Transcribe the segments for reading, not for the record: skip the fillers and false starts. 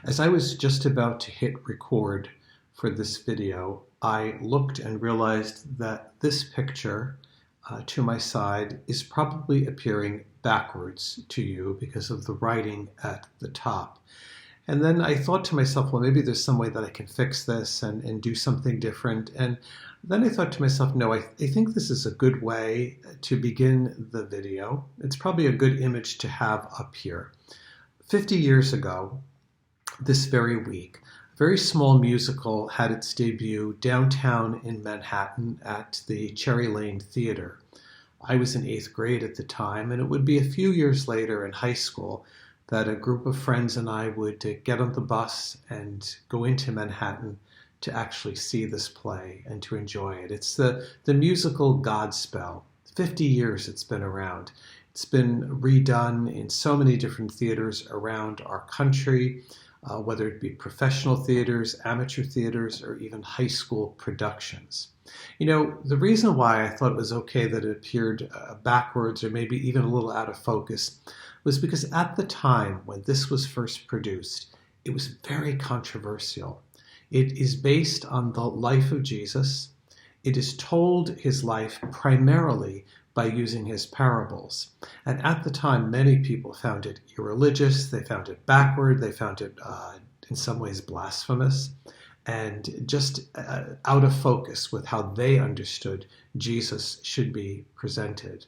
As I was just about to hit record for this video, I looked and realized that this picture to my side is probably appearing backwards to you because of the writing at the top. And then I thought to myself, well, maybe there's some way that I can fix this and do something different. And then I thought to myself, no, I think this is a good way to begin the video. It's probably a good image to have up here. 50 years ago, this very week, a very small musical had its debut downtown in Manhattan at the Cherry Lane Theater. I was in 8th grade at the time, and it would be a few years later in high school that a group of friends and I would get on the bus and go into Manhattan to actually see this play and to enjoy it. It's the musical Godspell. 50 years it's been around. It's been redone in so many different theaters around our country, whether it be professional theaters, amateur theaters, or even high school productions. You know, the reason why I thought it was okay that it appeared backwards or maybe even a little out of focus was because at the time when this was first produced, it was very controversial. It is based on the life of Jesus. It is told his life primarily by using his parables. And at the time, many people found it irreligious, they found it backward, they found it in some ways blasphemous, and just out of focus with how they understood Jesus should be presented.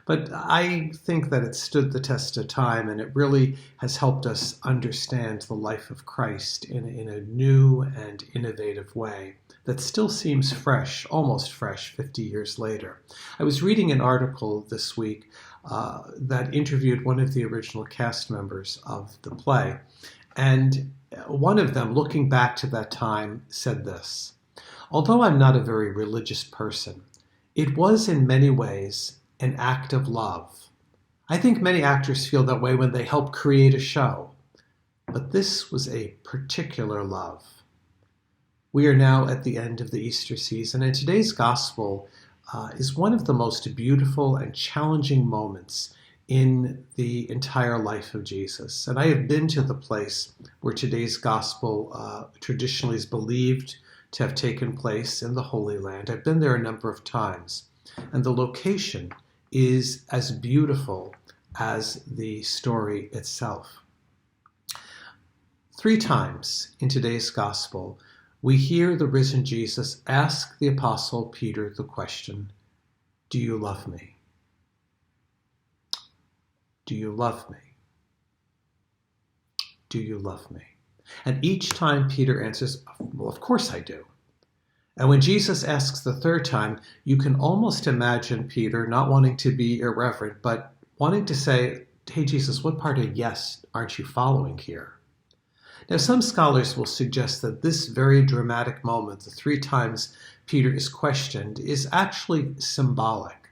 But I think that it stood the test of time, and it really has helped us understand the life of Christ in a new and innovative way that still seems fresh, almost fresh 50 years later. I was reading an article this week that interviewed one of the original cast members of the play, and one of them, looking back to that time, said this: "Although I'm not a very religious person, it was in many ways an act of love. I think many actors feel that way when they help create a show, but this was a particular love." We are now at the end of the Easter season, and today's gospel is one of the most beautiful and challenging moments in the entire life of Jesus. And I have been to the place where today's gospel traditionally is believed to have taken place in the Holy Land. I've been there a number of times, and the location is as beautiful as the story itself. 3 times in today's gospel, we hear the risen Jesus ask the apostle Peter the question, "Do you love me? Do you love me? Do you love me?" And each time Peter answers, "Well, of course I do." And when Jesus asks the 3rd time, you can almost imagine Peter not wanting to be irreverent, but wanting to say, "Hey, Jesus, what part of yes aren't you following here?" Now, some scholars will suggest that this very dramatic moment, the 3 times Peter is questioned, is actually symbolic.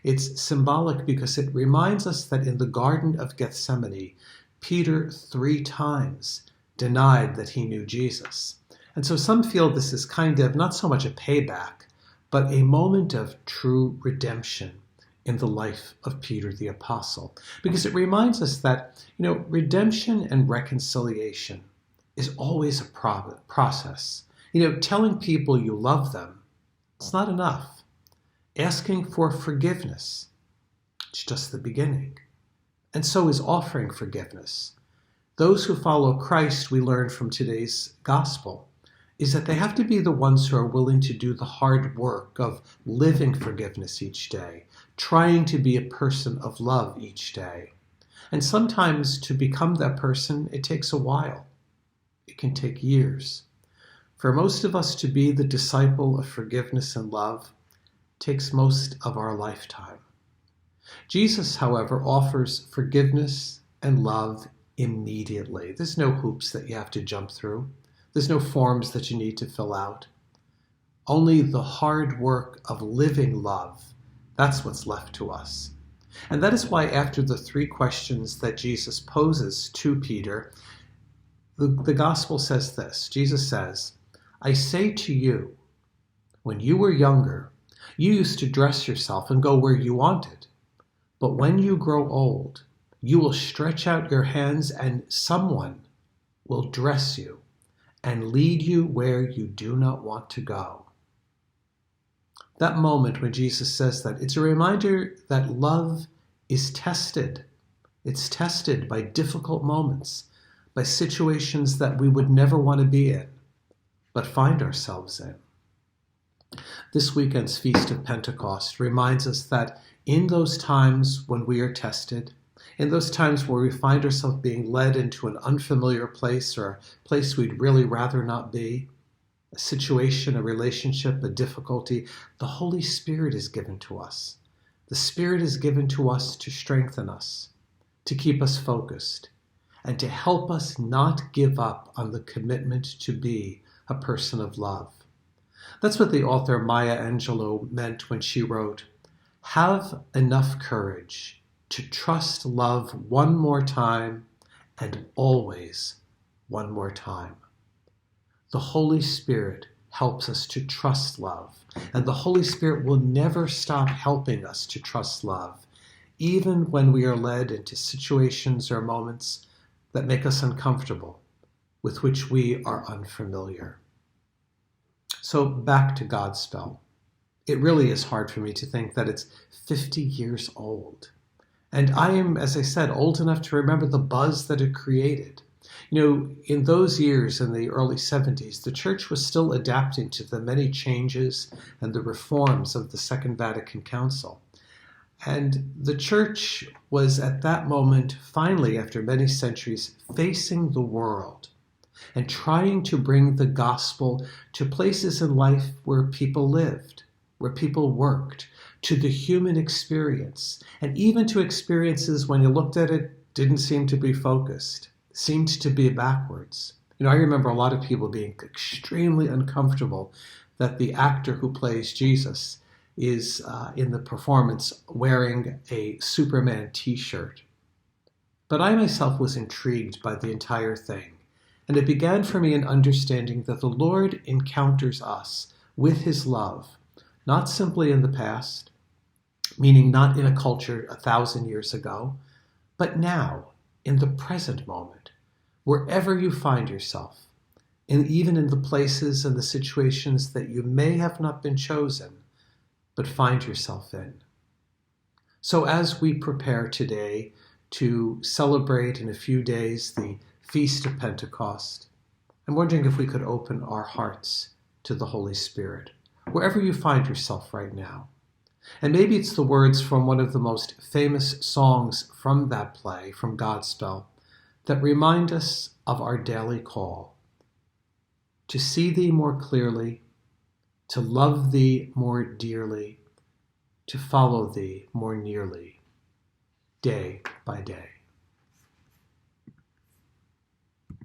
It's symbolic because it reminds us that in the Garden of Gethsemane, Peter 3 times denied that he knew Jesus. And so some feel this is kind of not so much a payback, but a moment of true redemption in the life of Peter the Apostle. Because it reminds us that, redemption and reconciliation is always a process. Telling people you love them, it's not enough. Asking for forgiveness, it's just the beginning. And so is offering forgiveness. Those who follow Christ, we learn from today's gospel, is that they have to be the ones who are willing to do the hard work of living forgiveness each day, trying to be a person of love each day. And sometimes to become that person, it takes a while. It can take years. For most of us to be the disciple of forgiveness and love takes most of our lifetime. Jesus, however, offers forgiveness and love immediately. There's no hoops that you have to jump through. There's no forms that you need to fill out. Only the hard work of living love, that's what's left to us. And that is why after the 3 questions that Jesus poses to Peter, the gospel says this. Jesus says, "I say to you, when you were younger, you used to dress yourself and go where you wanted. But when you grow old, you will stretch out your hands and someone will dress you and lead you where you do not want to go. That moment when Jesus says that, it's a reminder that love is tested. It's tested by difficult moments, by situations that we would never want to be in, but find ourselves in. This weekend's Feast of Pentecost reminds us that in those times when we are tested, in those times where we find ourselves being led into an unfamiliar place or a place we'd really rather not be, a situation, a relationship, a difficulty, the Holy Spirit is given to us. The Spirit is given to us to strengthen us, to keep us focused, and to help us not give up on the commitment to be a person of love. That's what the author Maya Angelou meant when she wrote, "Have enough courage to trust love one more time and always one more time." The Holy Spirit helps us to trust love, and the Holy Spirit will never stop helping us to trust love, even when we are led into situations or moments that make us uncomfortable, with which we are unfamiliar. So back to Godspell. It really is hard for me to think that it's 50 years old. And I am, as I said, old enough to remember the buzz that it created. In those years, in the early 70s, the Church was still adapting to the many changes and the reforms of the Second Vatican Council. And the Church was at that moment, finally, after many centuries, facing the world and trying to bring the gospel to places in life where people lived, where people worked, to the human experience, and even to experiences when you looked at it, didn't seem to be focused, seemed to be backwards. I remember a lot of people being extremely uncomfortable that the actor who plays Jesus is in the performance wearing a Superman t-shirt. But I myself was intrigued by the entire thing, and it began for me in understanding that the Lord encounters us with his love, not simply in the past, meaning not in a culture 1,000 years ago, but now, in the present moment, wherever you find yourself, and even in the places and the situations that you may have not been chosen, but find yourself in. So as we prepare today to celebrate in a few days the Feast of Pentecost, I'm wondering if we could open our hearts to the Holy Spirit, wherever you find yourself right now. And maybe it's the words from one of the most famous songs from that play, from Godspell, that remind us of our daily call to see thee more clearly, to love thee more dearly, to follow thee more nearly, day by day.